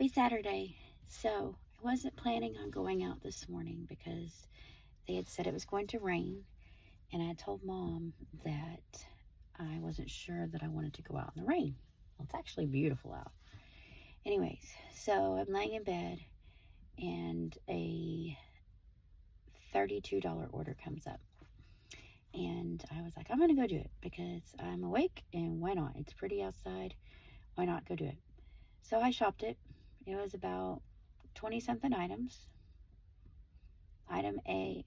Happy Saturday. So, I wasn't planning on going out this morning because they had said it was going to rain, and I had told Mom that I wasn't sure that I wanted to go out in the rain. Well, it's actually beautiful out. Anyways, so I'm laying in bed, and a $32 order comes up. And I was like, I'm going to go do it because I'm awake, and why not? It's pretty outside. Why not go do it? So I shopped it. It was about 20 something items. Item A,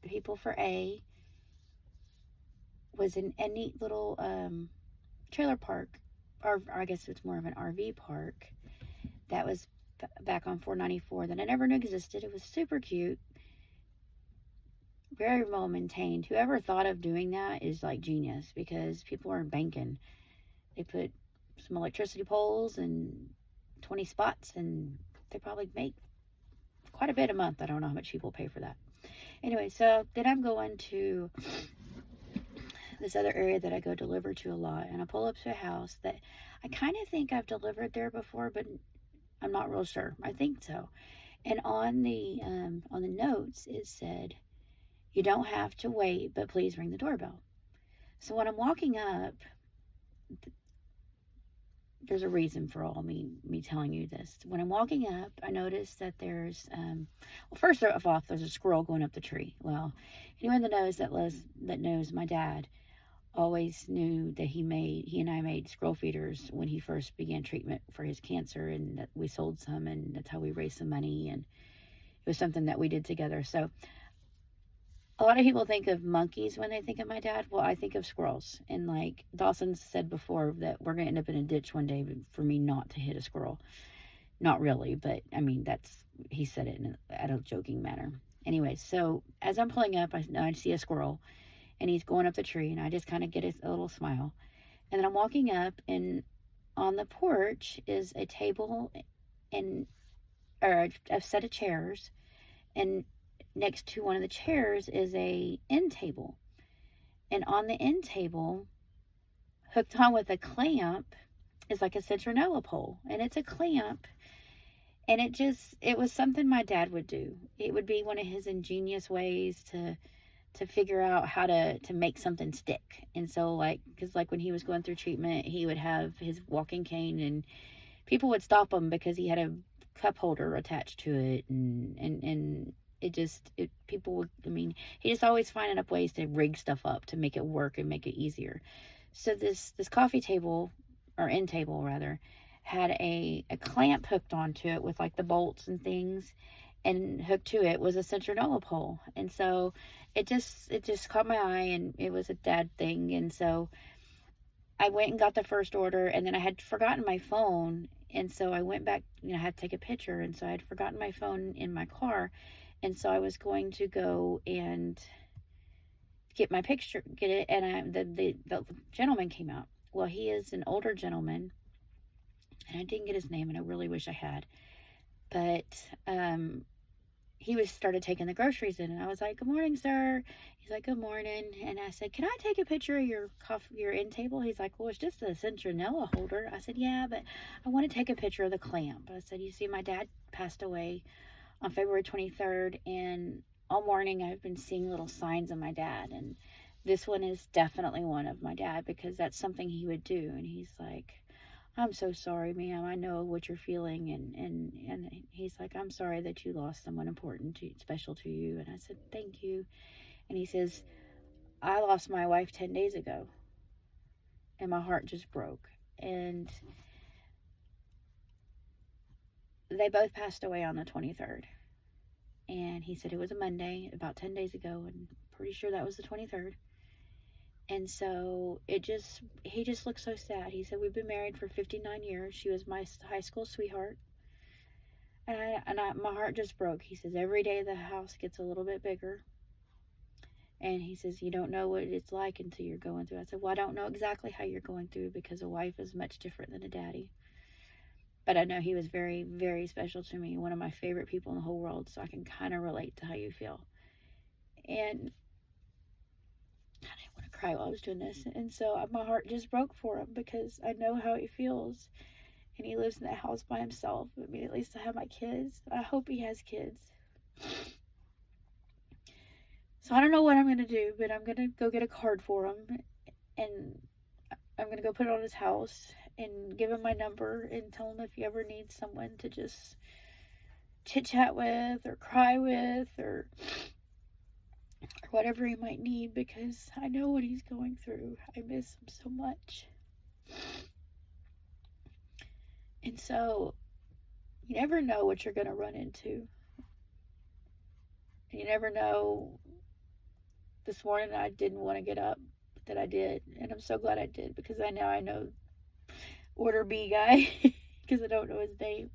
people for A was in a neat little trailer park, or I guess it's more of an RV park that was back on 494 that I never knew existed. It was super cute, very well maintained. Whoever thought of doing that is like genius, because people are banking. They put some electricity poles and 20 spots, and they probably make quite a bit a month. I don't know how much people pay for that. Anyway, so then I'm going to this other area that I go deliver to a lot, and I pull up to a house that I kind of think I've delivered there before, but I'm not real sure. I think so. And on the notes it said, "You don't have to wait, but please ring the doorbell." So when I'm walking up, there's a reason for all me telling you this. When I'm walking up, I notice that there's well, first of all, there's a squirrel going up the tree. Well, anyone that knows my dad always knew that he and I made squirrel feeders when he first began treatment for his cancer, and that we sold some, and that's how we raised some money, and it was something that we did together. So a lot of people think of monkeys when they think of my dad. Well, I think of squirrels. And like Dawson said before, that we're going to end up in a ditch one day for me not to hit a squirrel. Not really, but I mean, he said it at a joking manner. Anyway, so as I'm pulling up, I see a squirrel, and he's going up the tree, and I just kind of get a little smile. And then I'm walking up, and on the porch is a table or a set of chairs, and next to one of the chairs is a end table. And on the end table, hooked on with a clamp, is like a citronella pole. And it's a clamp. And it was something my dad would do. It would be one of his ingenious ways to figure out how to make something stick. And so, because when he was going through treatment, he would have his walking cane, and people would stop him because he had a cup holder attached to it, and people would, he just always finding up ways to rig stuff up to make it work and make it easier. So this coffee table, or end table rather, had a clamp hooked onto it with like the bolts and things, and hooked to it was a citronella pole. And so it just caught my eye, and it was a dad thing. And so I went and got the first order, and then I had forgotten my phone, and so I went back, I had to take a picture, and so I had forgotten my phone in my car. And so I was going to go and get it, and the gentleman came out. Well, he is an older gentleman, and I didn't get his name, and I really wish I had. But he started taking the groceries in, and I was like, "Good morning, sir." He's like, "Good morning." And I said, "Can I take a picture of your end table?" He's like, "Well, it's just a citronella holder." I said, "Yeah, but I want to take a picture of the clamp." I said, "You see, my dad passed away on February 23rd, and all morning I've been seeing little signs of my dad, and this one is definitely one of my dad, because that's something he would do." And he's like, "I'm so sorry, ma'am. I know what you're feeling." And he's like, "I'm sorry that you lost someone special to you." And I said, "Thank you." And he says, "I lost my wife 10 days ago, and my heart just broke." And they both passed away on the 23rd. And he said it was a Monday, about 10 days ago, and pretty sure that was the 23rd. And so he just looked so sad. He said, "We've been married for 59 years. She was my high school sweetheart." And my heart just broke. He says, "Every day the house gets a little bit bigger." And he says, "You don't know what it's like until you're going through." I said, "Well, I don't know exactly how you're going through, because a wife is much different than a daddy. But I know he was very, very special to me, one of my favorite people in the whole world, so I can kind of relate to how you feel." And I didn't want to cry while I was doing this. And so my heart just broke for him, because I know how he feels. and he lives in that house by himself. I mean, at least I have my kids. I hope he has kids. So I don't know what I'm going to do, but I'm going to go get a card for him, and I'm going to go put it on his house and give him my number and tell him if he ever needs someone to just chit-chat with or cry with or whatever he might need, because I know what he's going through. I miss him so much. And so you never know what you're going to run into. You never know. This morning I didn't want to get up, but that I did, and I'm so glad I did, because I know Order B guy, because I don't know his name,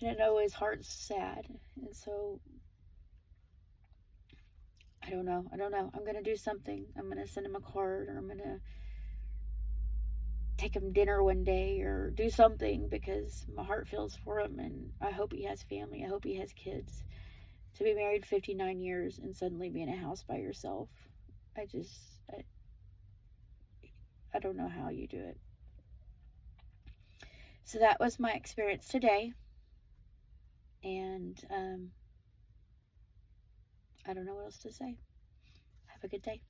and I know his heart's sad, and so I don't know. I'm gonna do something. I'm gonna send him a card, or I'm gonna take him dinner one day, or do something, because my heart feels for him, and I hope he has family. I hope he has kids. To be married 59 years and suddenly be in a house by yourself, I don't know how you do it. So that was my experience today, and I don't know what else to say. Have a good day.